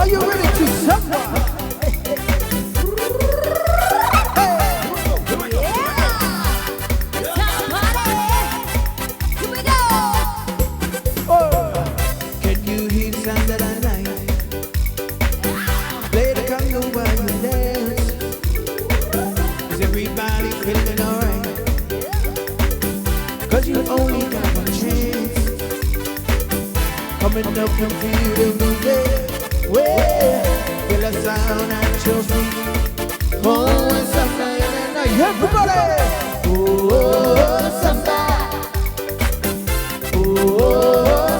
Are you ready to suffer? Can you hear the sound that I like? Play the conga while you dance. Is everybody feeling alright? Cause you only got one chance. Coming up and feel the music. Feel the sound at your feet. Oh, and somebody, everybody. Oh, somebody. Oh.